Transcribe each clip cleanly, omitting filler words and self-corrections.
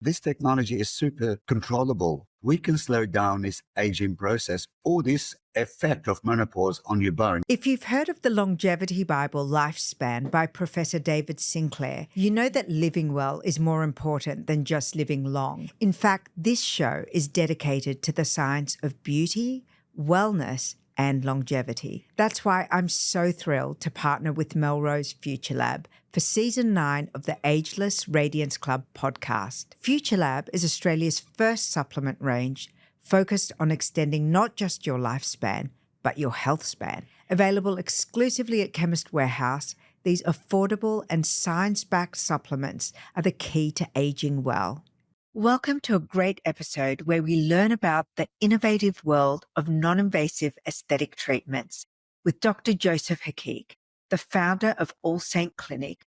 This technology is super controllable. We can slow down this aging process or this effect of menopause on your bone. If you've heard of the longevity Bible Lifespan by Professor David Sinclair, you know that living well is more important than just living long. In fact, this show is dedicated to the science of beauty, wellness, and longevity. That's why I'm so thrilled to partner with Melrose Future Lab for Season 9 of the Ageless Radiance Club podcast. Future Lab is Australia's first supplement range focused on extending not just your lifespan, but your health span. Available exclusively at Chemist Warehouse, these affordable and science-backed supplements are the key to aging well. Welcome to a great episode where we learn about the innovative world of non-invasive aesthetic treatments with Dr. Joseph Hkeik, the founder of All Saint Clinic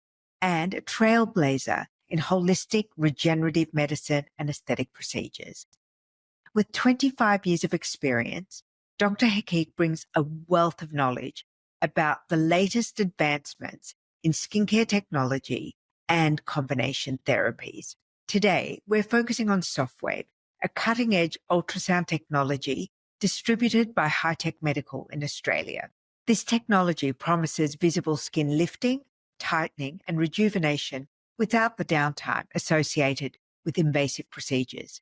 and a trailblazer in holistic regenerative medicine and aesthetic procedures. With 25 years of experience, Dr. Hkeik brings a wealth of knowledge about the latest advancements in skincare technology and combination therapies. Today, we're focusing on Sofwave, a cutting-edge ultrasound technology distributed by Hkeik Medical in Australia. This technology promises visible skin lifting, tightening, and rejuvenation without the downtime associated with invasive procedures.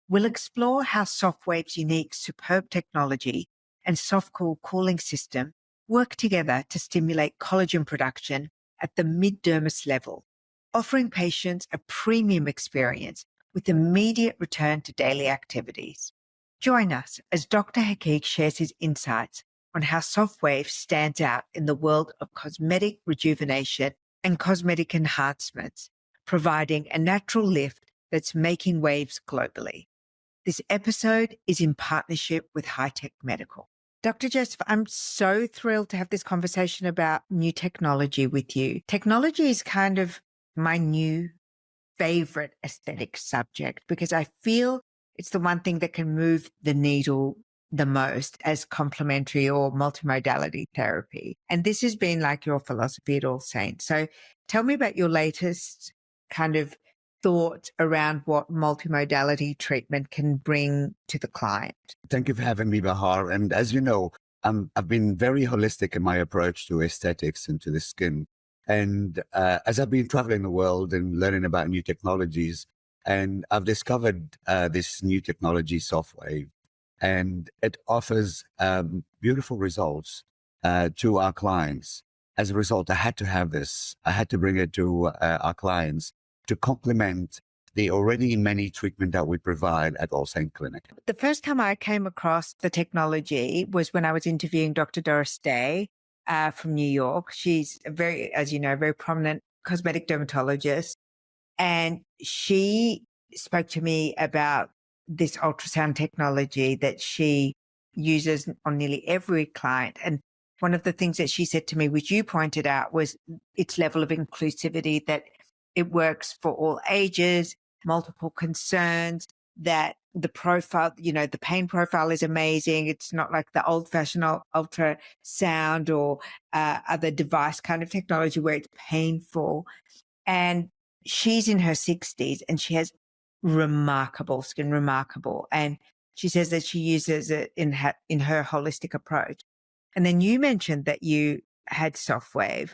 We'll explore how Sofwave's unique superb technology and Sofcool cooling system work together to stimulate collagen production at the mid-dermis level, offering patients a premium experience with immediate return to daily activities. Join us as Dr. Hkeik shares his insights on how Sofwave stands out in the world of cosmetic rejuvenation and cosmetic enhancements, providing a natural lift that's making waves globally. This episode is in partnership with Hkeik Medical. Dr. Joseph, I'm so thrilled to have this conversation about new technology with you. Technology is kind of my new favorite aesthetic subject because I feel it's the one thing that can move the needle the most as complementary or multimodality therapy. And this has been like your philosophy at All Saints. So tell me about your latest kind of thought around what multimodality treatment can bring to the client. Thank you for having me, Bahar. And as you know, I've been very holistic in my approach to aesthetics and to the skin. And as I've been traveling the world and learning about new technologies, and I've discovered this new technology, Sofwave, and it offers beautiful results to our clients. As a result, I had to have this. I had to bring it to our clients to complement the already many treatment that we provide at All Saint Clinic. The first time I came across the technology was when I was interviewing Dr. Doris Day from New York. She's a very, as you know, very prominent cosmetic dermatologist. And she spoke to me about this ultrasound technology that she uses on nearly every client. And one of the things that she said to me, which you pointed out, was its level of inclusivity, that it works for all ages, multiple concerns, that the profile, you know, the pain profile is amazing. It's not like the old-fashioned ultrasound or other device kind of technology where it's painful. And she's in her 60s and she has remarkable skin, remarkable. And she says that she uses it in her holistic approach. And then you mentioned that you had Sofwave.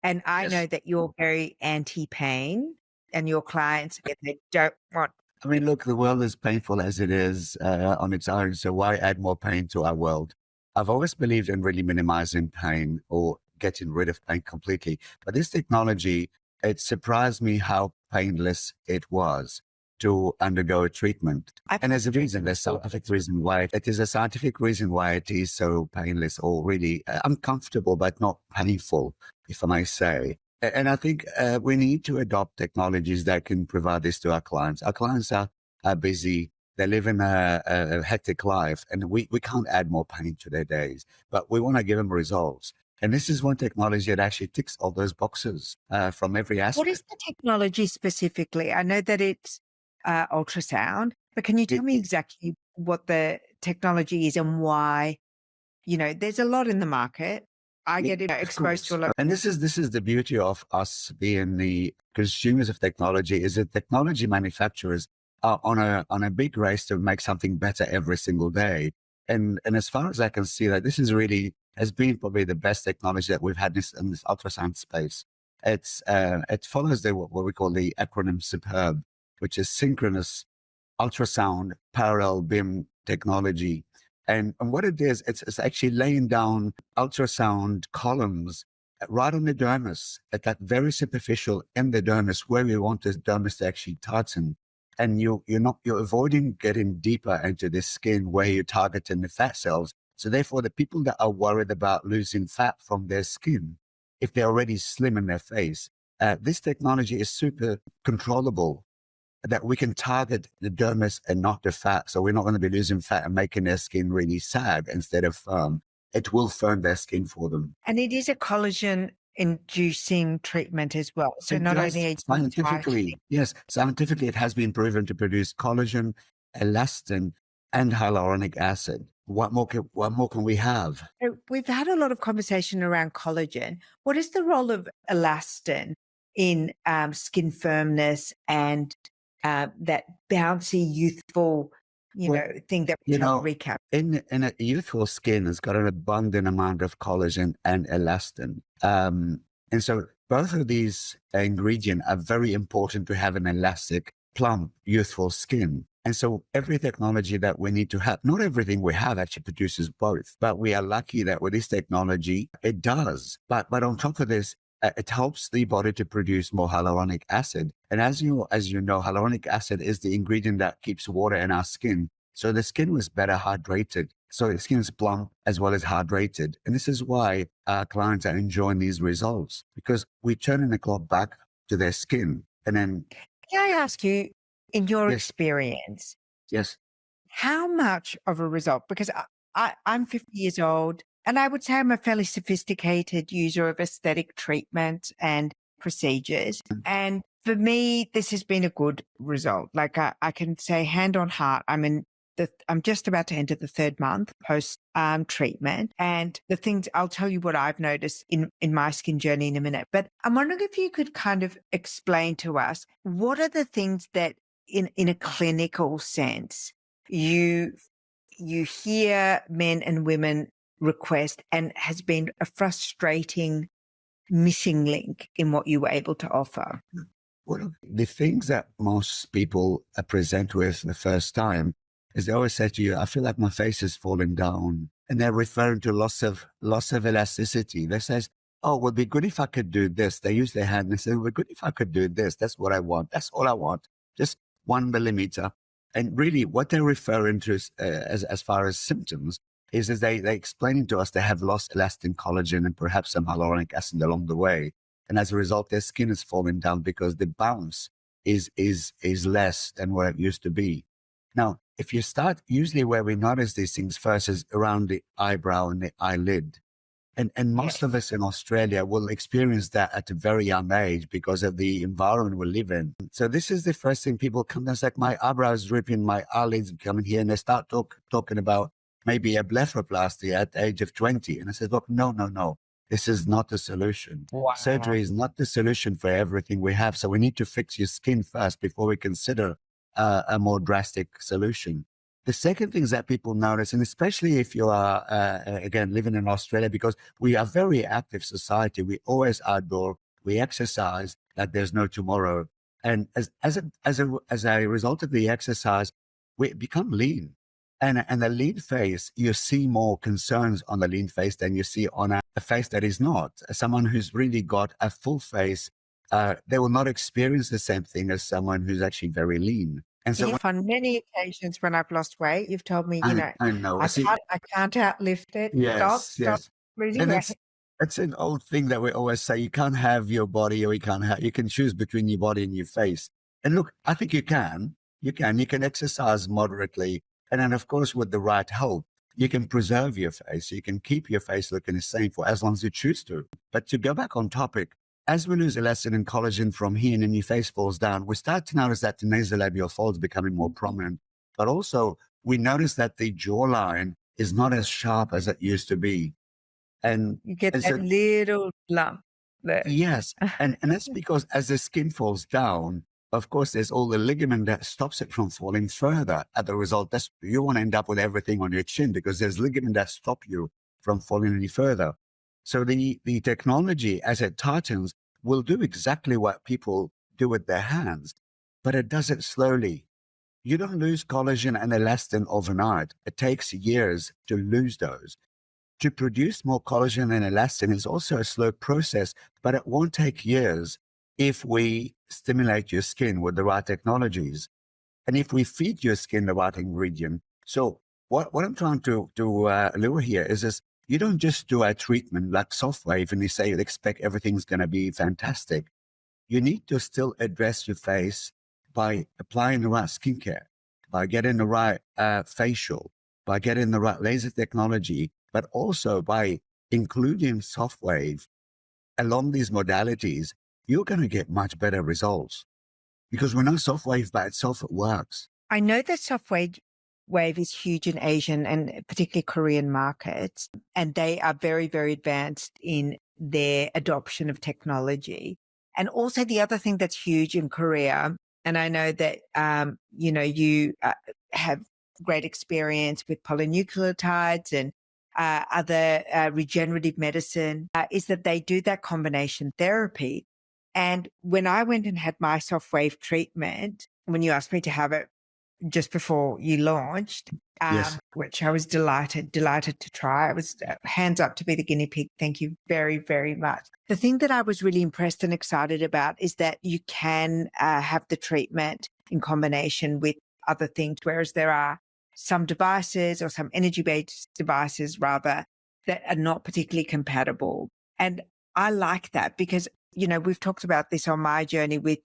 And I know that you're very anti-pain and your clients, they don't want. I mean, look, the world is painful as it is on its own. So why add more pain to our world? I've always believed in really minimizing pain or getting rid of pain completely. But this technology, it surprised me how painless it was to undergo a treatment. And there's a reason, there's a scientific reason why. It is a scientific reason why it is so painless or really uncomfortable, but not painful, if I may say. And I think we need to adopt technologies that can provide this to our clients. Our clients are busy. They live in a hectic life, and we can't add more pain to their days, but we want to give them results. And this is one technology that actually ticks all those boxes from every aspect. What is the technology specifically? I know that it's ultrasound, but can you tell me exactly what the technology is and why? You know, there's a lot in the market. I get Of exposed to a course. lot. And this is the beauty of us being the consumers of technology, is that technology manufacturers are on a big race to make something better every single day. And as far as I can see, that this is really has been probably the best technology that we've had in this ultrasound space. It follows what we call the acronym SUPERB, which is synchronous ultrasound parallel beam technology. And what it is, it's actually laying down ultrasound columns right on the dermis, at that very superficial endodermis where we want the dermis to actually tighten. And you're avoiding getting deeper into the skin where you're targeting the fat cells. So therefore, the people that are worried about losing fat from their skin, if they're already slim in their face, this technology is super controllable, that we can target the dermis and not the fat. So we're not going to be losing fat and making their skin really sag instead of firm. It will firm their skin for them. And it is a collagen inducing treatment as well. So It not does only scientifically, yes, scientifically, it has been proven to produce collagen, elastin, and hyaluronic acid. What more can we have? we've had a lot of conversation around collagen. What is the role of elastin in skin firmness and that bouncy, youthful, thing that we try to recap? In a youthful skin, it's got an abundant amount of collagen and elastin. And so both of these ingredients are very important to have an elastic, plump, youthful skin. And so every technology that we need to have, not everything we have actually produces both, but we are lucky that with this technology, it does. But on top of this, it helps the body to produce more hyaluronic acid. And as you know, hyaluronic acid is the ingredient that keeps water in our skin. So the skin was better hydrated. So the skin is plump as well as hydrated. And this is why our clients are enjoying these results, because we're turning the clock back to their skin. And then, Can I ask you, in your yes, experience, yes, how much of a result? Because I'm 50 years old, and I would say I'm a fairly sophisticated user of aesthetic treatment and procedures. And for me, this has been a good result. Like I can say, hand on heart, I'm just about to enter the third month post treatment, and the things I'll tell you what I've noticed in my skin journey in a minute. But I'm wondering if you could kind of explain to us, what are the things that in a clinical sense you hear men and women request and has been a frustrating missing link in what you were able to offer? well, the things that most people present with the first time is they always say to you, I feel like my face is falling down. And they're referring to loss of elasticity. They says, oh, it would be good if I could do this. They use their hand and they say, it would be good if I could do this. That's what I want. That's all I want. Just 1 millimeter. And really what they're referring to as far as symptoms is they're explaining to us they have lost elastin, collagen, and perhaps some hyaluronic acid along the way. And as a result, their skin is falling down because the bounce is less than what it used to be. Now, if you start, usually where we notice these things first is around the eyebrow and the eyelid. And most of us in Australia will experience that at a very young age because of the environment we live in. So this is the first thing people come and say, like, my eyebrows dripping, my eyelids coming here, and they start talking about maybe a blepharoplasty at the age of 20. And I said, look, no. This is not the solution. Wow. Surgery is not the solution for everything we have. So we need to fix your skin first before we consider a more drastic solution. The second thing is that people notice, and especially if you are, again, living in Australia, because we are a very active society. We always outdoor, we exercise like there's no tomorrow. And as a result of the exercise, we become lean. And the lean face, you see more concerns on the lean face than you see on a face that is not. Someone who's really got a full face, they will not experience the same thing as someone who's actually very lean. And so On many occasions when I've lost weight, you've told me, I know. I can't outlift it. Stop Yes. losing And weight. it's an old thing that we always say, you can't have your body, or you can choose between your body and your face. And look, I think you can exercise moderately. And then of course, with the right help, you can preserve your face. You can keep your face looking the same for as long as you choose to. But to go back on topic, as we lose elastin and collagen from here and your face falls down, we start to notice that the nasolabial fold is becoming more prominent. But also, we notice that the jawline is not as sharp as it used to be. And You get and that so little lump there. yes, and that's because as the skin falls down, of course, there's all the ligament that stops it from falling further. As a result, that's you want to end up with everything on your chin because there's ligament that stop you from falling any further. So the technology, as it tightens, will do exactly what people do with their hands, but it does it slowly. You don't lose collagen and elastin overnight. It takes years to lose those. To produce more collagen and elastin is also a slow process, but it won't take years if we stimulate your skin with the right technologies and if we feed your skin the right ingredient. So what I'm trying to lure here is this: you don't just do a treatment like Sofwave and you say you expect everything's going to be fantastic. You need to still address your face by applying the right skincare, by getting the right facial, by getting the right laser technology, but also by including Sofwave along these modalities. You're going to get much better results because we know Sofwave by itself, it works. I know that Sofwave is huge in Asian and particularly Korean markets, and they are very, very advanced in their adoption of technology. And also the other thing that's huge in Korea, and I know that, you have great experience with polynucleotides and other regenerative medicine, is that they do that combination therapy. And when I went and had my Sofwave treatment, when you asked me to have it just before you launched, Yes. which I was delighted to try. I was hands up to be the guinea pig. Thank you very, very much. The thing that I was really impressed and excited about is that you can have the treatment in combination with other things, whereas there are some devices or some energy-based devices rather that are not particularly compatible. And I like that because we've talked about this on my journey with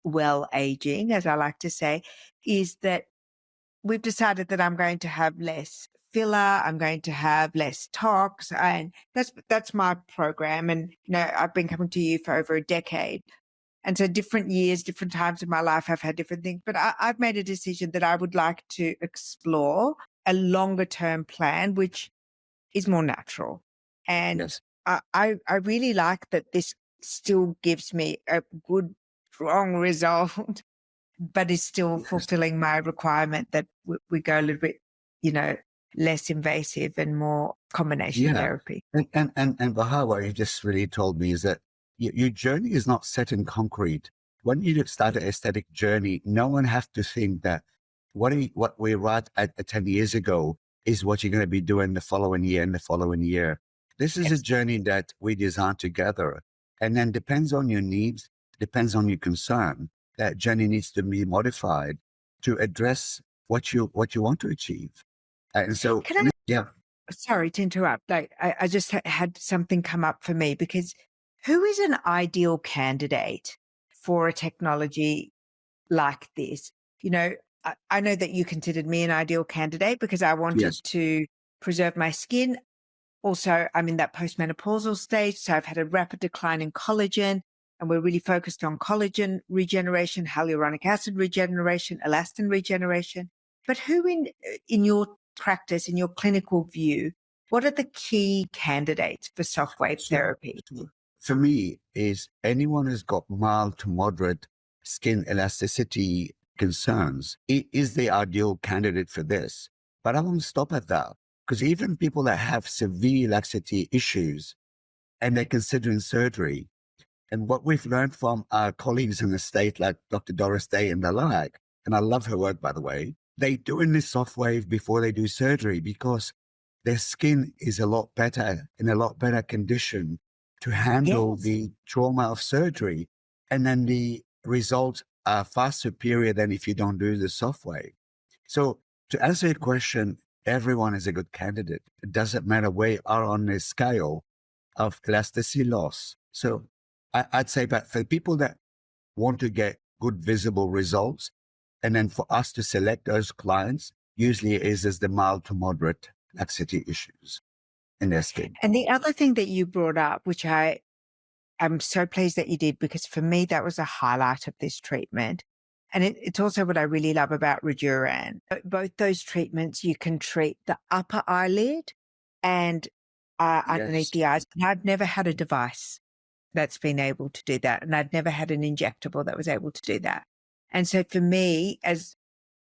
well aging, as I like to say, is that we've decided that I'm going to have less filler, I'm going to have less tox, and that's my program. And I've been coming to you for over a decade. And so different years, different times in my life, I've had different things. But I've made a decision that I would like to explore a longer term plan, which is more natural. And Yes. I really like that this still gives me a good, strong result, but is still Yes. fulfilling my requirement that we go a little bit, less invasive and more combination Yeah. therapy. And Bahar, what you just really told me is that your journey is not set in concrete. When you start an aesthetic journey, no one has to think that what we wrote at 10 years ago is what you're going to be doing the following year and the following year. This is a Yes. journey that we design together. And then depends on your needs, depends on your concern. That journey needs to be modified to address what you want to achieve. And so, Can I, yeah, sorry to interrupt, like I just had something come up for me because who is an ideal candidate for a technology like this? I know that you considered me an ideal candidate because I wanted yes, to preserve my skin. Also, I'm in that postmenopausal stage, so I've had a rapid decline in collagen, and we're really focused on collagen regeneration, hyaluronic acid regeneration, elastin regeneration. But who in your practice, in your clinical view, what are the key candidates for soft wave so, therapy? so for me, is anyone who's got mild to moderate skin elasticity concerns is the ideal candidate for this. But I won't stop at that because even people that have severe laxity issues and they're considering surgery, and what we've learned from our colleagues in the state, like Dr. Doris Day and the like, and I love her work, by the way, they doing this soft wave before they do surgery because their skin is a lot better, in a lot better condition to handle Yes. the trauma of surgery. And then the results are far superior than if you don't do the soft wave. So to answer your question, everyone is a good candidate. It doesn't matter where you are on the scale of elasticity loss. So I'd say that for people that want to get good visible results, and then for us to select those clients, usually is the mild to moderate laxity issues in their skin. And the other thing that you brought up, which I'm so pleased that you did, because for me, that was a highlight of this treatment. And it's also what I really love about Rejuran. Both those treatments, you can treat the upper eyelid and underneath Yes. the eyes. And I've never had a device that's been able to do that. And I'd never had an injectable that was able to do that. And so for me, as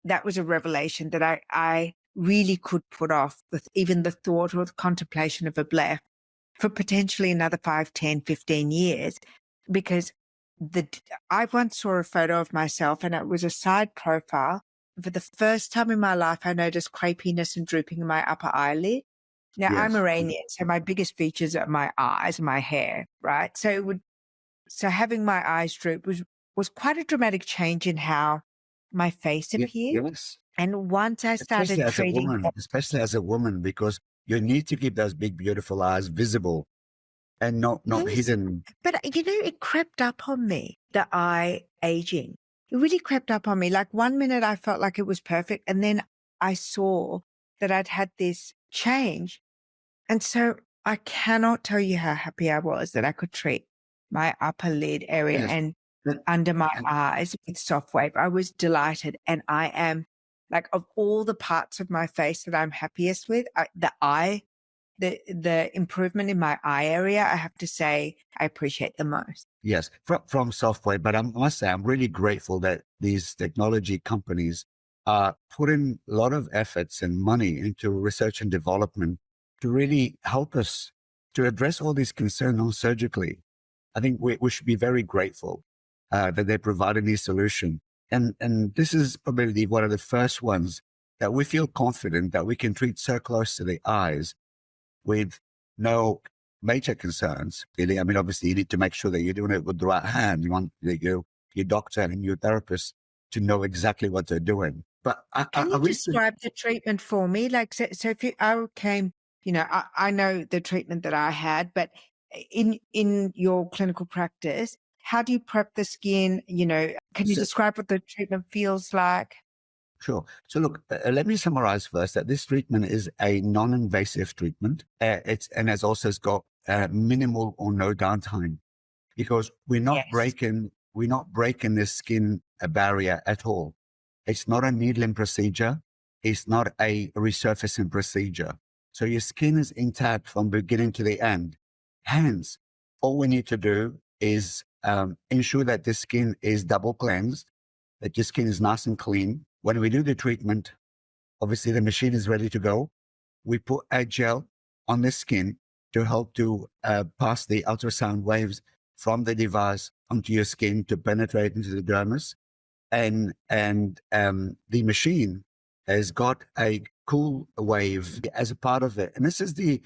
that was a revelation that I really could put off even the thought or the contemplation of a blef for potentially another 5, 10, 15 years, because I once saw a photo of myself and it was a side profile. For the first time in my life, I noticed crepiness and drooping in my upper eyelid. Now I'm Yes. Iranian, so my biggest features are my eyes and my hair, right? So having my eyes droop was quite a dramatic change in how my face appeared. Yes. And once I Especially started as a treating, woman, especially as a woman, because you need to keep those big, beautiful eyes visible and not yes, hidden. but it crept up on me, the eye aging. It really crept up on me. Like one minute I felt like it was perfect. And then I saw that I'd had this change. And so I cannot tell you how happy I was that I could treat my upper lid area Yes. and And, under my and eyes with Sofwave. I was delighted. And I am like, of all the parts of my face that I'm happiest with, the improvement in my eye area, I have to say, I appreciate the most. yes, from software, but I must say I'm really grateful that these technology companies are putting a lot of efforts and money into research and development to really help us to address all these concerns non-surgically. I think we should be very grateful that they're providing these solutions. And this is probably one of the first ones that we feel confident that we can treat so close to the eyes with no major concerns, really. I mean, obviously, you need to make sure that you're doing it with the right hand. You want your doctor and your therapist to know exactly what they're doing. But Can I you recently, describe the treatment for me? Like, so if I came, I know the treatment that I had, but in your clinical practice, how do you prep the skin? Can you so, describe what the treatment feels like? sure. So look, let me summarize first that this treatment is a non-invasive treatment. And has got minimal or no downtime because Yes. we're not breaking the skin barrier at all. It's not a needling procedure. It's not a resurfacing procedure. So your skin is intact from beginning to the end. Hence, all we need to do is ensure that the skin is double cleansed, that your skin is nice and clean. When we do the treatment, obviously the machine is ready to go. We put a gel on the skin to help to pass the ultrasound waves from the device onto your skin to penetrate into the dermis. And the machine has got a cool wave as a part of it. And this is the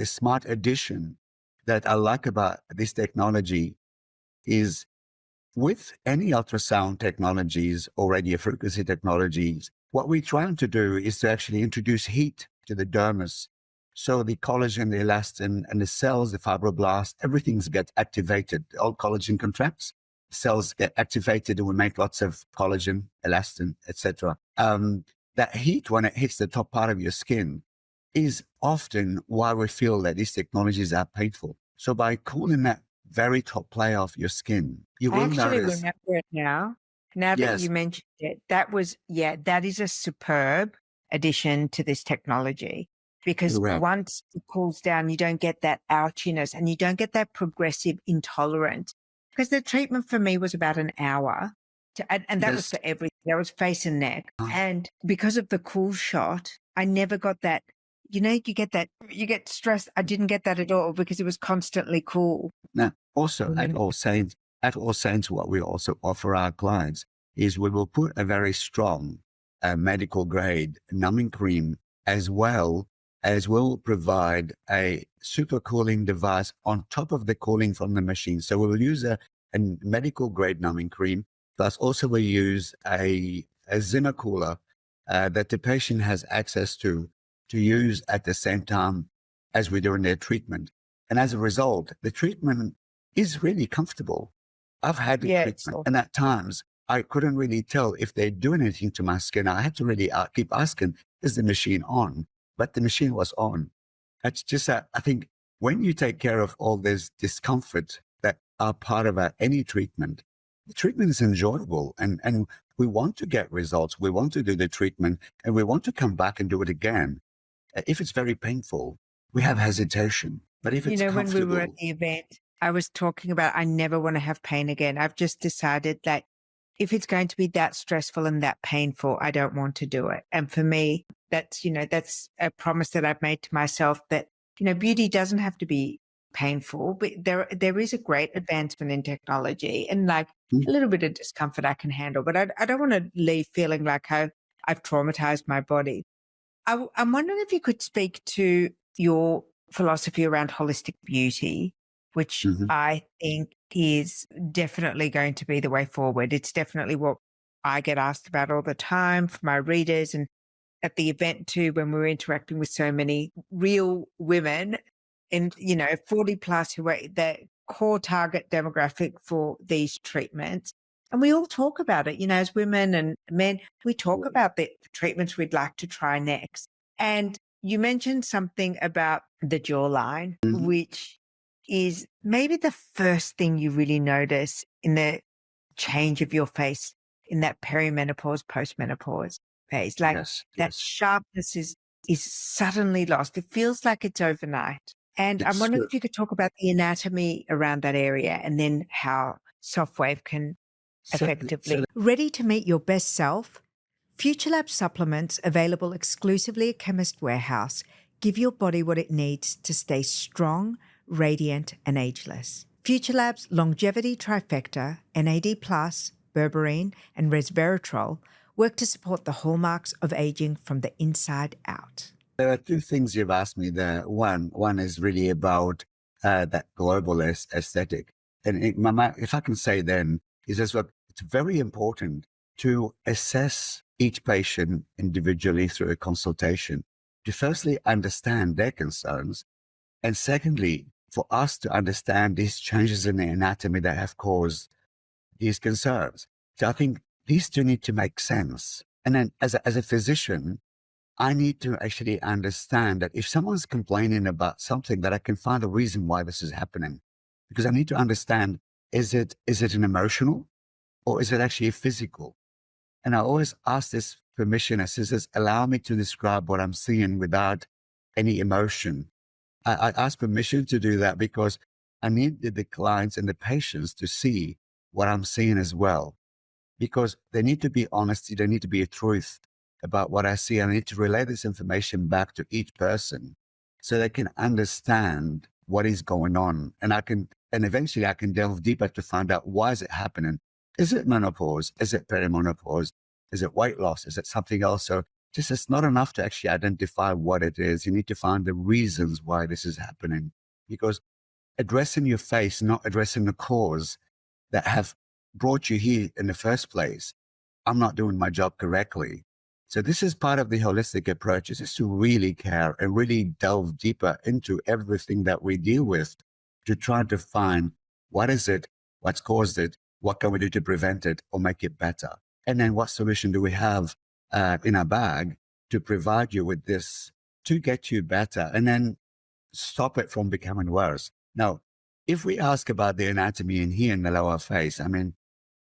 smart addition that I like about this technology is with any ultrasound technologies or radio frequency technologies, what we're trying to do is to actually introduce heat to the dermis. So the collagen, the elastin, and the cells, the fibroblasts, everything gets activated. All collagen contracts, cells get activated, and we make lots of collagen, elastin, etc. That heat, when it hits the top part of your skin, is often why we feel that these technologies are painful. So by cooling that very top layer of your skin, you I will actually notice. remember it now. Now that you Yes, mentioned it, that is a superb addition to this technology because correct. once it cools down, you don't get that ouchiness and you don't get that progressive intolerance. Because the treatment for me was about an hour and that was Yes. for everything. That was face and neck. And because of the cool shot, I never got that, you get stressed. I didn't get that at all because it was constantly cool. Now, also at All Saints, what we also offer our clients is we will put a very strong medical grade numbing cream as well as we'll provide a super cooling device on top of the cooling from the machine. So we will use a medical grade numbing cream, plus also we use a Zimmer cooler that the patient has access to use at the same time as we're doing their treatment. And as a result, the treatment is really comfortable. I've had the Yeah, it's treatment, and at times I couldn't really tell if they're doing anything to my skin. I had to really keep asking, is the machine on? But the machine was on. It's just that I think when you take care of all this discomfort that are part of any treatment, the treatment is enjoyable and we want to get results. We want to do the treatment and we want to come back and do it again. If it's very painful, we have hesitation. But if it's When we were at comfortable, the event, I was talking about I never want to have pain again. I've just decided that if it's going to be that stressful and that painful, I don't want to do it. And for me, that's a promise that I've made to myself that, beauty doesn't have to be painful, but there is a great advancement in technology and like mm, a little bit of discomfort I can handle, but I don't want to leave feeling like I've traumatized my body. I'm wondering if you could speak to your philosophy around holistic beauty, which mhm, I think is definitely going to be the way forward. It's definitely what I get asked about all the time from my readers and at the event too, when we were interacting with so many real women and, 40 plus who are the core target demographic for these treatments. And we all talk about it, as women and men, we talk about the treatments we'd like to try next. And you mentioned something about the jawline, mhm. which is maybe the first thing you really notice in the change of your face in that perimenopause, postmenopause phase. Like Yes, that yes. sharpness is suddenly lost. It feels like it's overnight. And I'm It's wondering true. if you could talk about the anatomy around that area and then how Sofwave can So, effectively. so Ready to meet your best self? FutureLab supplements available exclusively at Chemist Warehouse give your body what it needs to stay strong, radiant, and ageless. FutureLab's longevity trifecta, NAD+, berberine, and resveratrol work to support the hallmarks of aging from the inside out. there are two things you've asked me there. One is really about that global aesthetic. And if I can say then, is as well, it's very important to assess each patient individually through a consultation to firstly understand their concerns. And secondly, for us to understand these changes in the anatomy that have caused these concerns. So I think these two need to make sense. And then as a physician, I need to actually understand that if someone's complaining about something, that I can find a reason why this is happening. Because I need to understand, is it an emotional or is it actually a physical? And I always ask this permission, as says, allow me to describe what I'm seeing without any emotion. I ask permission to do that because I need the clients and the patients to see what I'm seeing as well. Because there need to be honesty, there need to be a truth about what I see. I need to relay this information back to each person so they can understand what is going on. And eventually I can delve deeper to find out why is it happening? Is it menopause? Is it perimenopause? Is it weight loss? Is it something else? So just it's not enough to actually identify what it is. You need to find the reasons why this is happening, because addressing your face, not addressing the cause that have brought you here in the first place, I'm not doing my job correctly. So this is part of the holistic approach, is to really care and really delve deeper into everything that we deal with to try to find what is it, what's caused it, what can we do to prevent it or make it better? And then what solution do we have in our bag to provide you with this to get you better and then stop it from becoming worse? Now, if we ask about the anatomy in here in the lower face, I mean,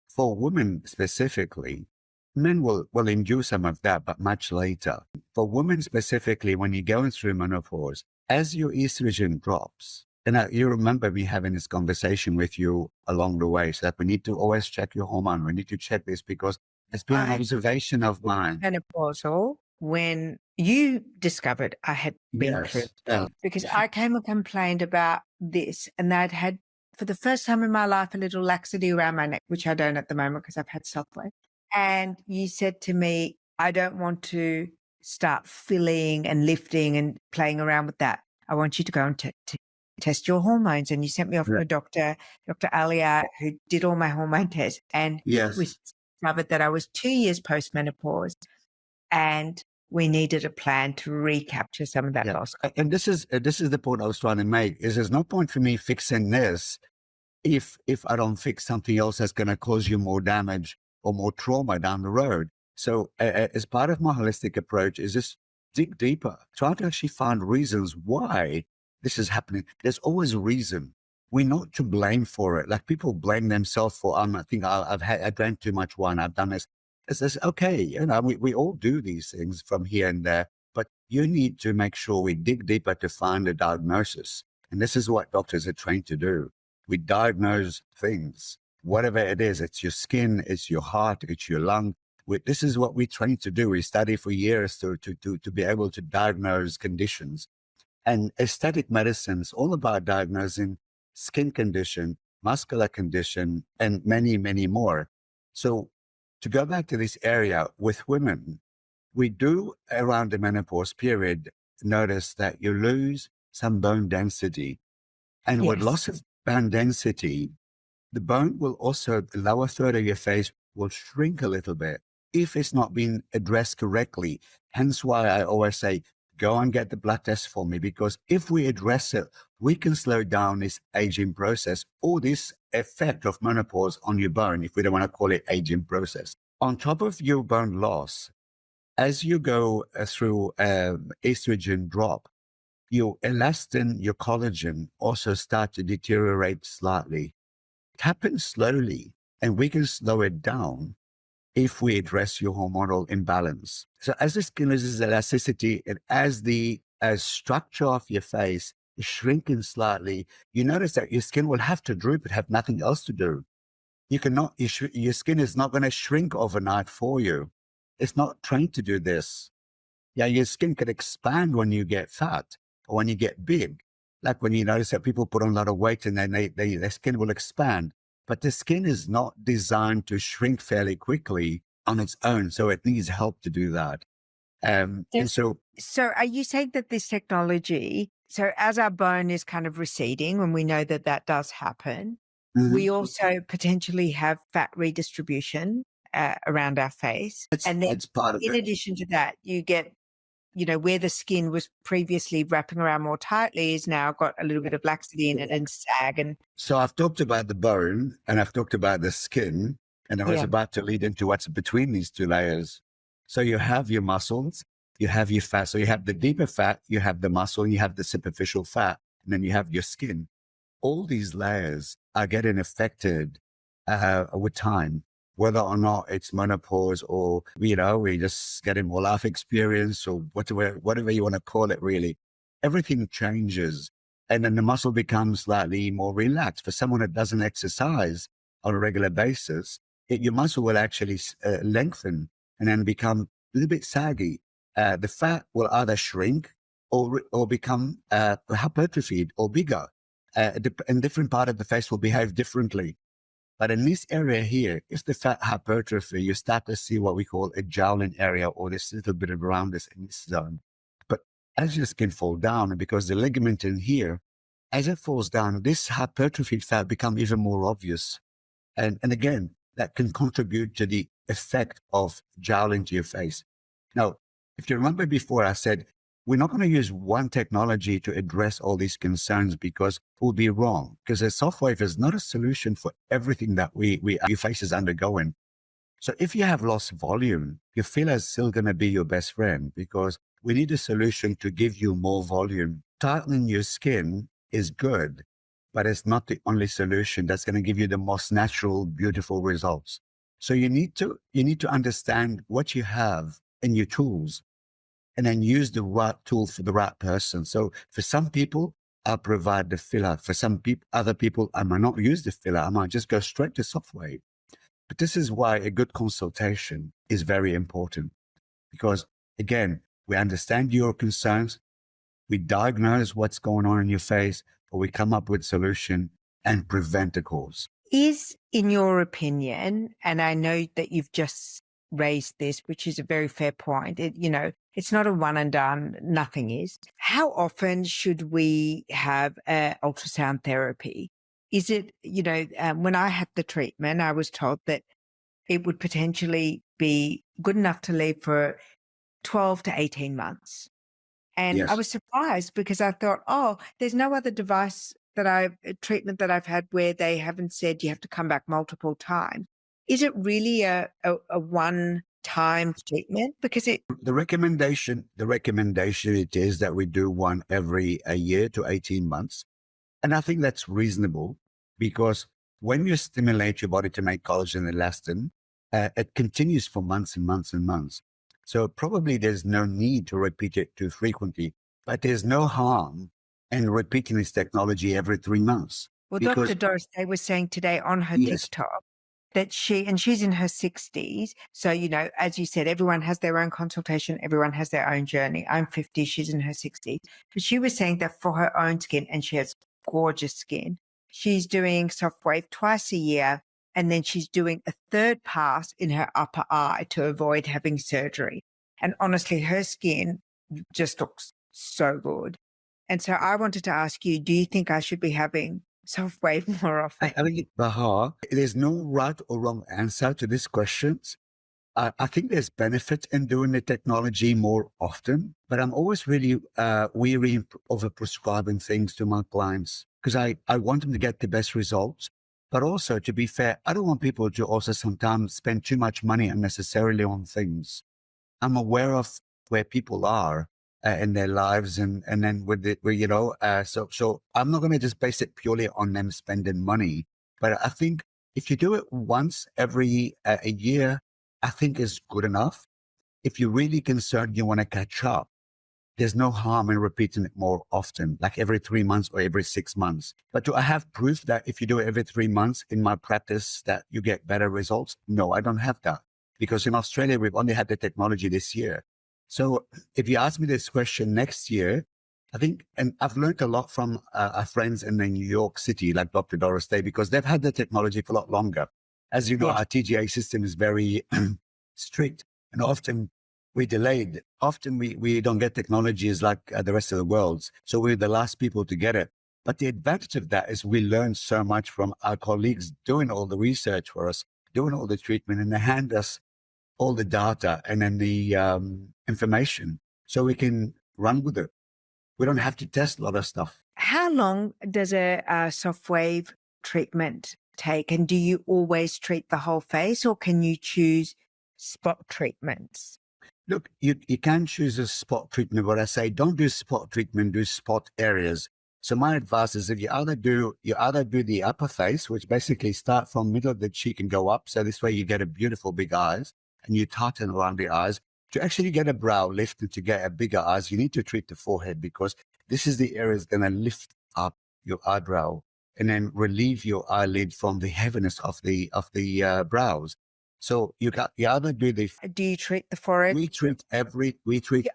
for women specifically, men will endure some of that, but much later. For women specifically, when you're going through menopause, as your estrogen drops, and you remember me having this conversation with you along the way, so that we need to always check your hormone. We need to check this because it's been an I observation of was mine. menopausal when you discovered I had been Yes. clinical because I came and complained about this and I'd had for the first time in my life a little laxity around my neck, which I don't at the moment because I've had Sofwave. And you said to me, I don't want to start filling and lifting and playing around with that. I want you to go and to test your hormones. And you sent me off to a doctor, Dr. Alia, who did all my hormone tests. And we Yes. discovered that I was 2 years postmenopause and we needed a plan to recapture some of that Yeah. lost. And this is the point I was trying to make, is there's no point for me fixing this if I don't fix something else that's going to cause you more damage or more trauma down the road. So as part of my holistic approach is just dig deeper, try to actually find reasons why this is happening. There's always a reason. We're not to blame for it. Like people blame themselves for, I think I drank too much wine. I've done this. It's okay. We all do these things from here and there. But you need to make sure we dig deeper to find a diagnosis. And this is what doctors are trained to do. We diagnose things, whatever it is. It's your skin, it's your heart, it's your lung. This is what we train to do. We study for years to be able to diagnose conditions. And aesthetic medicine is all about diagnosing skin condition, muscular condition, and many, many more. So to go back to this area with women, we do around the menopause period notice that you lose some bone density. And with Yes. loss of bone density, the bone will also, the lower third of your face will shrink a little bit if it's not being addressed correctly. Hence why I always say, go and get the blood test for me, because if we address it, we can slow down this aging process or this effect of menopause on your bone, if we don't want to call it aging process. On top of your bone loss, as you go through estrogen drop, your elastin, your collagen also start to deteriorate slightly. It happens slowly, and we can slow it down if we address your hormonal imbalance. So as the skin loses elasticity and as the structure of your face is shrinking slightly, you notice that your skin will have to droop and have nothing else to do. You cannot, your skin is not going to shrink overnight for you. It's not trained to do this. Yeah, your skin can expand when you get fat or when you get big. Like when you notice that people put on a lot of weight and then their skin will expand. But the skin is not designed to shrink fairly quickly on its own. So it needs help to do that. And so, So are you saying that this technology, so as our bone is kind of receding, when we know that that does happen, we also potentially have fat redistribution around our face. And then it's part of in it. addition to that, you get, where the skin was previously wrapping around more tightly is now got a little bit of laxity in it and sag. And So I've talked about the bone and I've talked about the skin, and I was yeah, about to lead into what's between these two layers. So you have your muscles, you have your fat. So you have the deeper fat, you have the muscle, you have the superficial fat, and then you have your skin. All these layers are getting affected with time, whether or not it's menopause or, we just getting more life experience or whatever you want to call it, really. Everything changes. And then the muscle becomes slightly more relaxed. For someone that doesn't exercise on a regular basis, your muscle will actually lengthen and then become a little bit saggy. The fat will either shrink or become hypertrophied or bigger. And different part of the face will behave differently. But in this area here, if the fat hypertrophy, you start to see what we call a jowling area or this little bit of roundness in this zone. But as your skin fall down, and because the ligament in here, as it falls down, this hypertrophied fat become even more obvious. And again, that can contribute to the effect of jowling to your face. Now, if you remember before, I said, we're not going to use one technology to address all these concerns because we'll be wrong. Because a Sofwave is not a solution for everything that your face is undergoing. So if you have lost volume, your filler is still going to be your best friend because we need a solution to give you more volume. Tightening your skin is good, but it's not the only solution that's going to give you the most natural, beautiful results. So you need to understand what you have in your tools and then use the right tool for the right person. So for some people, I'll provide the filler. For some people, other people, I might not use the filler. I might just go straight to Sofwave. But this is why a good consultation is very important because, again, we understand your concerns, we diagnose what's going on in your face, or we come up with a solution and prevent the cause. is, in your opinion, and I know that you've just raised this, which is a very fair point, it's not a one and done, nothing is. How often should we have ultrasound therapy? Is it, when I had the treatment, I was told that it would potentially be good enough to leave for 12 to 18 months. And I Yes. was surprised because I thought, oh, there's no other treatment that I've had where they haven't said you have to come back multiple times. Is it really a one-time treatment? Because The recommendation it is that we do one every a year to 18 months. And I think that's reasonable because when you stimulate your body to make collagen and elastin, it continues for months and months and months. So probably there's no need to repeat it too frequently, but there's no harm in repeating this technology every 3 months. Well, Dr. Because Doris Day was saying today on her yes, TikTok that she's in her 60s. So, as you said, everyone has their own consultation, everyone has their own journey. I'm 50, she's in her 60s. But she was saying that for her own skin, and she has gorgeous skin, she's doing Sofwave twice a year. And then she's doing a third pass in her upper eye to avoid having surgery. And honestly, her skin just looks so good. And so I wanted to ask you, do you think I should be having Sofwave more often? I mean, Bahar, there's no right or wrong answer to these questions. I think there's benefit in doing the technology more often, but I'm always really weary of prescribing things to my clients because I want them to get the best results. But also, to be fair, I don't want people to also sometimes spend too much money unnecessarily on things. I'm aware of where people are in their lives, and then so I'm not going to just base it purely on them spending money. But I think if you do it once every a year, I think is good enough. If you're really concerned, you want to catch up, there's no harm in repeating it more often, like every 3 months or every 6 months. But do I have proof that if you do it every 3 months in my practice that you get better results? No, I don't have that, because in Australia, we've only had the technology this year. So if you ask me this question next year, I think, and I've learned a lot from our friends in the New York City, like Dr. Doris Day, because they've had the technology for a lot longer. As you know, Yes. our TGA system is very strict, and often we delayed. Often we don't get technologies like the rest of the world. So we're the last people to get it. But the advantage of that is we learn so much from our colleagues doing all the research for us, doing all the treatment, and they hand us all the data and then the information so we can run with it. We don't have to test a lot of stuff. How long does a Sofwave treatment take? And do you always treat the whole face, or can you choose spot treatments? Look, you can choose a spot treatment, but I say don't do spot treatment, do spot areas. So my advice is if you either do the upper face, which basically start from middle of the cheek and go up. So this way you get a beautiful big eyes, and you tighten around the eyes. To actually get a brow lift and to get a bigger eyes, you need to treat the forehead, because this is the area that's going to lift up your eyebrow and then relieve your eyelid from the heaviness of the brows. So you either do the Do you treat the forehead? we treat Yeah,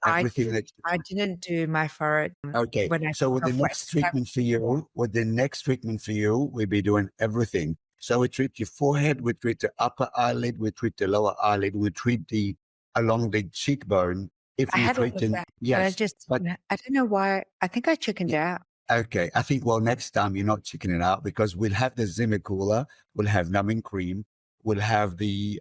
everything that. I didn't do my forehead Okay. when I So with the Sofwave. next treatment for you, we'll be doing everything. So we treat your forehead, we treat the upper eyelid, we treat the lower eyelid, we treat along the cheekbone. If I you had all treat of that, but yes, but I don't know why. I think I chickened out. okay. I think, well, next time you're not checking it out, because we'll have the Zimmer cooler, we'll have numbing cream, we'll have the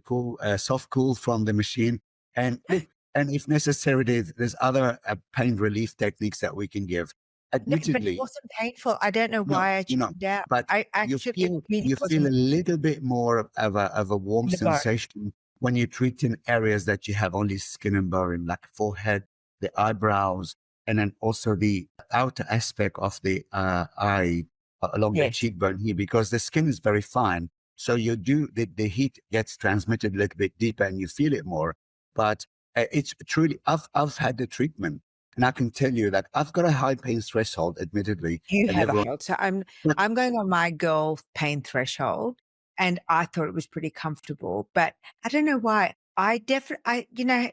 cool soft cool from the machine, and look, and if necessary, there's other pain relief techniques that we can give. No, but it Admittedly, wasn't painful. I don't know no, why I you know, chickened out. but I actually, it really you feel a wasn't little bit more of a warm the bone. sensation when you treat in areas that you have only skin and bone, like forehead, the eyebrows, and then also the outer aspect of the eye along the Yes. cheekbone here, because the skin is very fine. So you do the heat gets transmitted a little bit deeper and you feel it more. But it's truly, I've had the treatment, and I can tell you that I've got a high pain threshold, admittedly, You and have a everyone. threshold. So I'm going on my girl pain threshold, and I thought it was pretty comfortable, but I don't know why.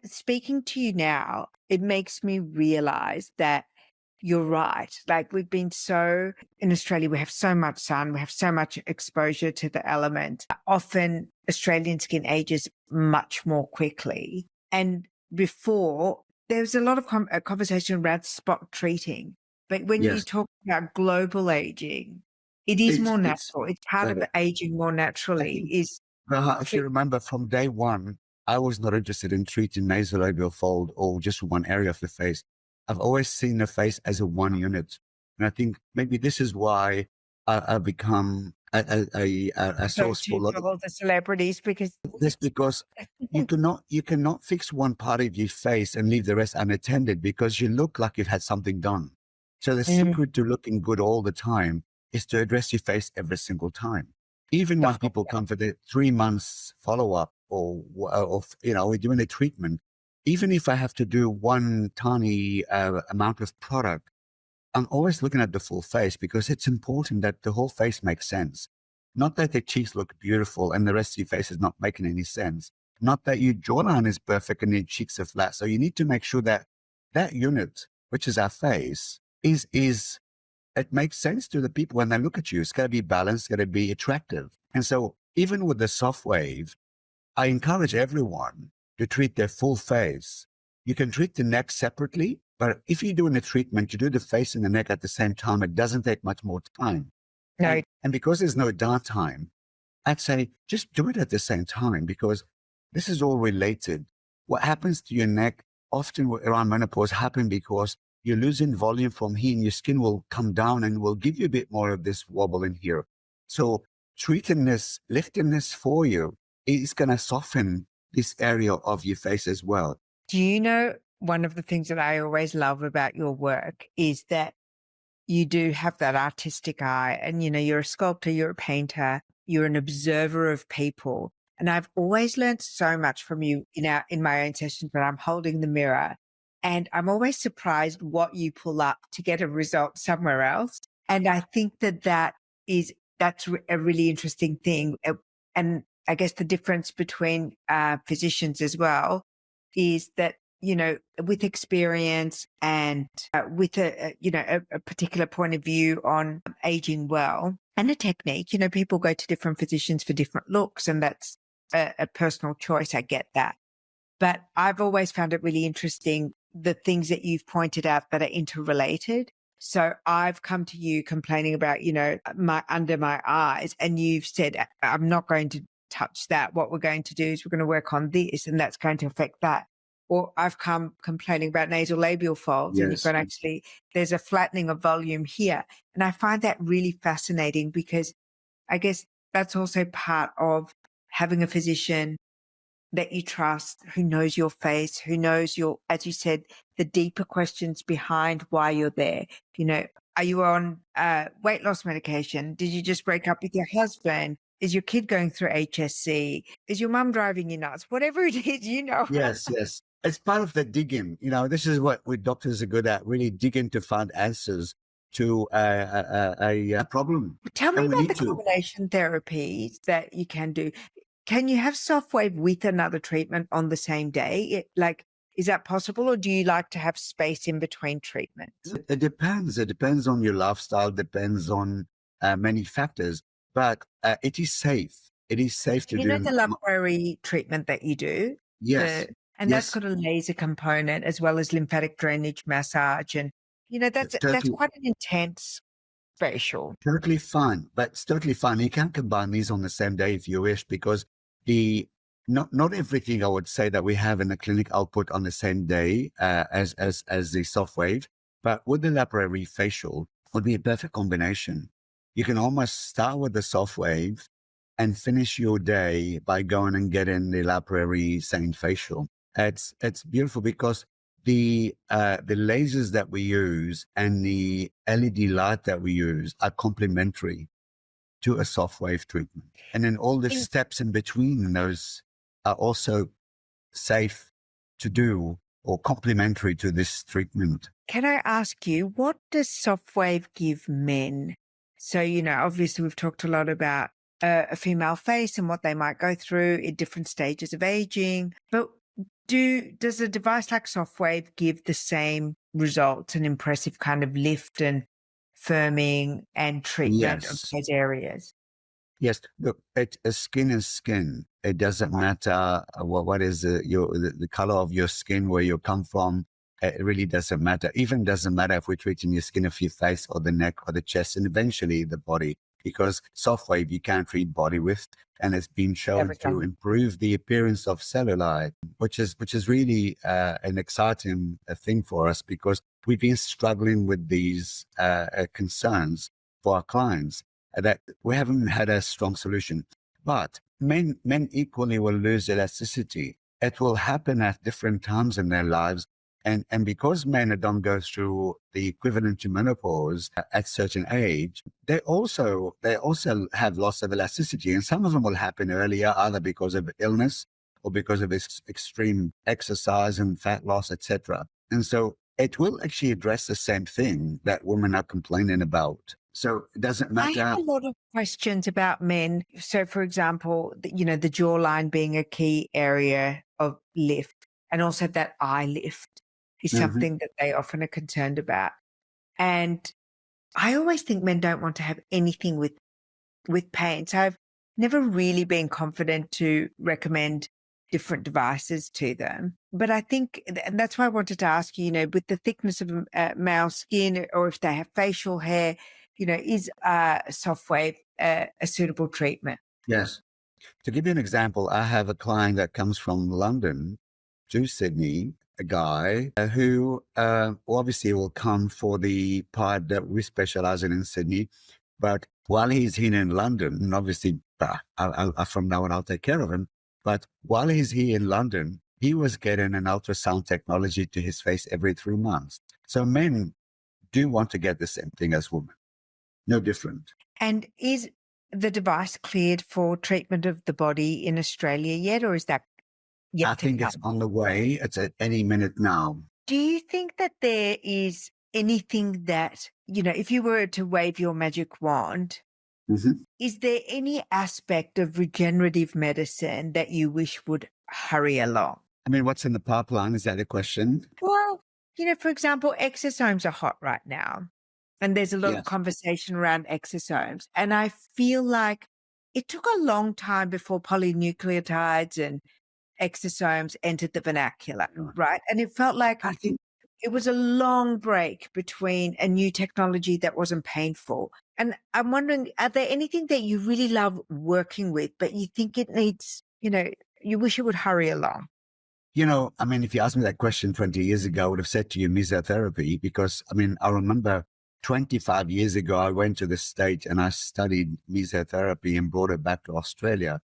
Speaking to you now, it makes me realize that you're right. Like, we've been in Australia, we have so much sun, we have so much exposure to the element. Often Australian skin ages much more quickly. And before, there was a lot of conversation around spot treating. But when you Yes, talk about global aging, it is more it's natural. It's part of better. aging more I naturally. think, Is if you remember from day one, I was not interested in treating nasolabial fold or just one area of the face. I've always seen the face as a one unit. And I think maybe this is why I've become a source go-to for a lot for of all the celebrities, because this, because you cannot fix one part of your face and leave the rest unattended, because you look like you've had something done. So the secret to looking good all the time is to address your face every single time. Even the when whole people come for the 3 months follow-up, we're doing a treatment, even if I have to do one tiny amount of product, I'm always looking at the full face because it's important that the whole face makes sense. Not that the cheeks look beautiful and the rest of your face is not making any sense. Not that your jawline is perfect and your cheeks are flat. So you need to make sure that that unit, which is our face, is it makes sense to the people when they look at you. It's got to be balanced, it's got to be attractive. And so even with the Sofwave, I encourage everyone to treat their full face. You can treat the neck separately, but if you're doing a treatment, you do the face and the neck at the same time. It doesn't take much more time. No. And because there's no downtime, I'd say just do it at the same time because this is all related. What happens to your neck often around menopause happen because you're losing volume from here and your skin will come down and will give you a bit more of this wobble in here. So treating this, lifting this for you is going to soften this area of your face as well. Do you know, one of the things that I always love about your work is that you do have that artistic eye and, you're a sculptor, you're a painter, you're an observer of people. And I've always learned so much from you in my own sessions when I'm holding the mirror. And I'm always surprised what you pull up to get a result somewhere else. And I think that's a really interesting thing. And I guess the difference between physicians as well is that, with experience and with a particular point of view on aging well and a technique, people go to different physicians for different looks, and that's a personal choice. I get that. But I've always found it really interesting, the things that you've pointed out that are interrelated. So I've come to you complaining about, my under my eyes, and you've said, I'm not going to touch that. What we're going to do is we're going to work on this, and that's going to affect that. Or I've come complaining about nasal labial folds, and you've gone, actually, there's a flattening of volume here. And I find that really fascinating because I guess that's also part of having a physician that you trust, who knows your face, who knows as you said, the deeper questions behind why you're there. Are you on weight loss medication? Did you just break up with your husband? Is your kid going through HSC? Is your mum driving you nuts? Whatever it is, Yes. It's part of the digging. This is what we doctors are good at, really digging to find answers to a problem. Tell me about the combination therapies that you can do. Can you have Sofwave with another treatment on the same day? Is that possible, or do you like to have space in between treatments? It depends. It depends on your lifestyle, depends on many factors, but it is safe. It is safe to do. The laboratory treatment that you do? Yes. That's got a laser component as well as lymphatic drainage massage. And, that's quite an intense facial. Totally fine, but it's totally fine. You can combine these on the same day if you wish, because not everything I would say that we have in the clinic I'll put on the same day as the Sofwave, but with the laboratory facial would be a perfect combination. You can almost start with the Sofwave and finish your day by going and getting the laboratory same facial. It's beautiful because the lasers that we use and the LED light that we use are complementary to a Sofwave treatment. And then all the steps in between those are also safe to do or complementary to this treatment. Can I ask you, what does Sofwave give men? So, obviously we've talked a lot about a female face and what they might go through in different stages of aging, but does a device like Sofwave give the same results, an impressive kind of lift and firming and treatment of those areas? Yes, look, skin is skin. It doesn't matter what is the color of your skin, where you come from. It really doesn't matter. Even doesn't matter if we're treating your skin of your face or the neck or the chest and eventually the body, because Sofwave you can't treat body with, and it's been shown to improve the appearance of cellulite, which is really an exciting thing for us, because we've been struggling with these concerns for our clients that we haven't had a strong solution. But men equally will lose elasticity. It will happen at different times in their lives. And because men don't go through the equivalent to menopause at certain age, they also have loss of elasticity. And some of them will happen earlier, either because of illness or because of extreme exercise and fat loss, etc. And so it will actually address the same thing that women are complaining about. So it doesn't I have matter. a lot of questions about men. So, for example, the jawline being a key area of lift, and also that eye lift is Mhm. something that they often are concerned about. And I always think men don't want to have anything with pain. So I've never really been confident to recommend different devices to them. But I think, and that's why I wanted to ask you, with the thickness of male skin, or if they have facial hair, is Sofwave a suitable treatment? Yes. To give you an example, I have a client that comes from London to Sydney, a guy who obviously will come for the part that we specialize in Sydney. But while he's here in London, and obviously from now on, I'll take care of him. But while he's here in London, he was getting an ultrasound technology to his face every 3 months. So men do want to get the same thing as women, no different. And is the device cleared for treatment of the body in Australia yet, or is that I yet to think it's come? on the way. It's at any minute now. Do you think that there is anything that, if you were to wave your magic wand, Mhm. is there any aspect of regenerative medicine that you wish would hurry along? I mean, what's in the pipeline? Is that the question? Well, for example, exosomes are hot right now, and there's a lot of Yes. conversation around exosomes. And I feel like it took a long time before polynucleotides and exosomes entered the vernacular, Sure. right? And it felt like I think, it was a long break between a new technology that wasn't painful. And I'm wondering, are there anything that you really love working with, but you think it needs, you wish it would hurry along? I mean, if you asked me that question 20 years ago, I would have said to you mesotherapy, because I mean, I remember 25 years ago, I went to the States and I studied mesotherapy and brought it back to Australia.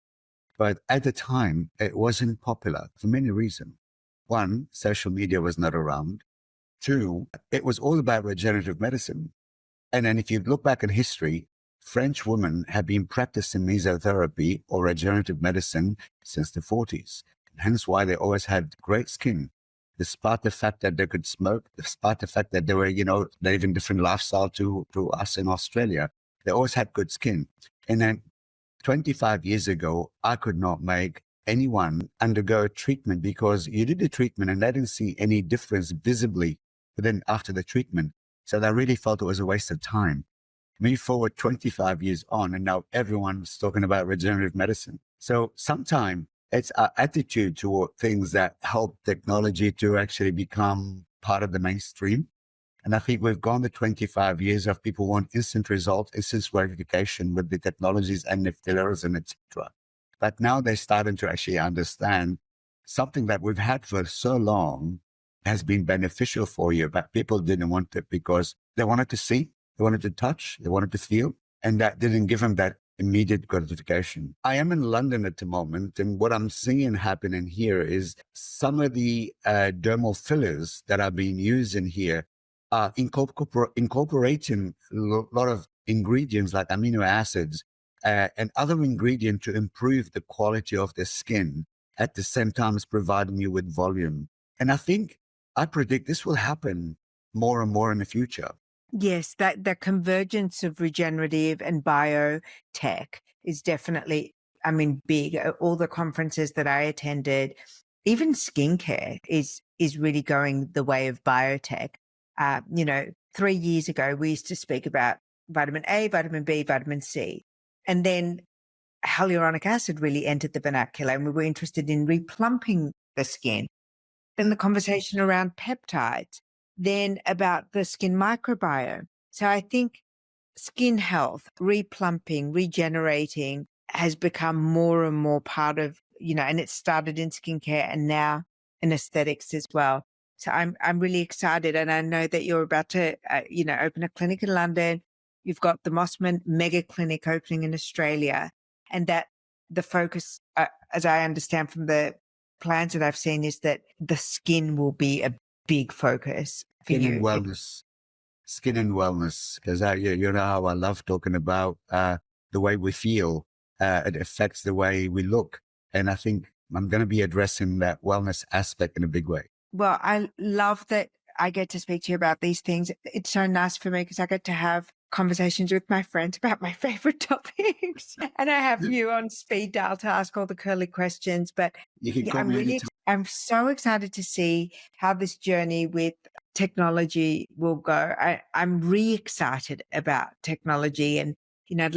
But at the time, it wasn't popular for many reasons. One, social media was not around. Two, it was all about regenerative medicine. And then if you look back in history, French women have been practicing mesotherapy or regenerative medicine since the 40s. Hence why they always had great skin, despite the fact that they could smoke, despite the fact that they were, living different lifestyle to us in Australia. They always had good skin. And then 25 years ago, I could not make anyone undergo a treatment because you did the treatment and they didn't see any difference visibly within after the treatment. So they really felt it was a waste of time. Move forward 25 years on, and now everyone's talking about regenerative medicine. So sometimes it's our attitude toward things that help technology to actually become part of the mainstream. And I think we've gone the 25 years of people want instant results, instant gratification with the technologies and the fillers and etc. But now they're starting to actually understand something that we've had for so long has been beneficial for you, but people didn't want it because they wanted to see, they wanted to touch, they wanted to feel, and that didn't give them that immediate gratification. I am in London at the moment, and what I'm seeing happening here is some of the dermal fillers that are being used in here are incorporating a lot of ingredients like amino acids and other ingredients to improve the quality of the skin at the same time as providing you with volume. And I predict this will happen more and more in the future. Yes, that convergence of regenerative and biotech is definitely, big. All the conferences that I attended, even skincare is really going the way of biotech. 3 years ago, we used to speak about vitamin A, vitamin B, vitamin C, and then hyaluronic acid really entered the vernacular, and we were interested in replumping the skin. Then the conversation around peptides, then about the skin microbiome. So I think skin health, replumping, regenerating has become more and more part of, and it started in skincare and now in aesthetics as well. So I'm really excited, and I know that you're about to open a clinic in London. You've got the Mossman mega clinic opening in Australia, and that the focus, as I understand from the plans that I've seen, is that the skin will be a big focus for Skin and you. wellness. Skin and wellness, because you know how I love talking about the way we feel. It affects the way we look. And I think I'm going to be addressing that wellness aspect in a big way. Well, I love that I get to speak to you about these things. It's so nice for me because I get to have conversations with my friends about my favorite topics. And I have you on speed dial to ask all the curly questions. But You can call I'm me really, anytime. I'm so excited to see how this journey with technology will go. I'm really excited about technology, and I'd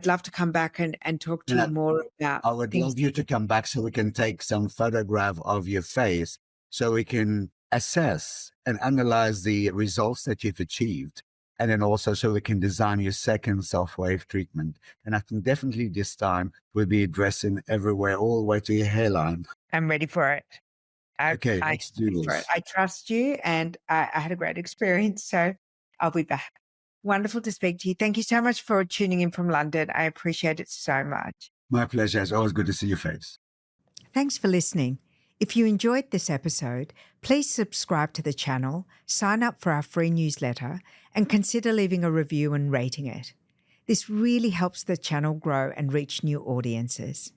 love to come back and talk to And you more about I would things. love you to come back so we can take some photograph of your face so we can assess and analyze the results that you've achieved. And then also so we can design your second Sofwave treatment. And I think definitely this time we'll be addressing everywhere, all the way to your hairline. I'm ready for it. Okay, I'm let's do ready for it. this. I trust you, and I had a great experience, so I'll be back. Wonderful to speak to you. Thank you so much for tuning in from London. I appreciate it so much. My pleasure. It's always good to see your face. Thanks for listening. If you enjoyed this episode, please subscribe to the channel, sign up for our free newsletter, and consider leaving a review and rating it. This really helps the channel grow and reach new audiences.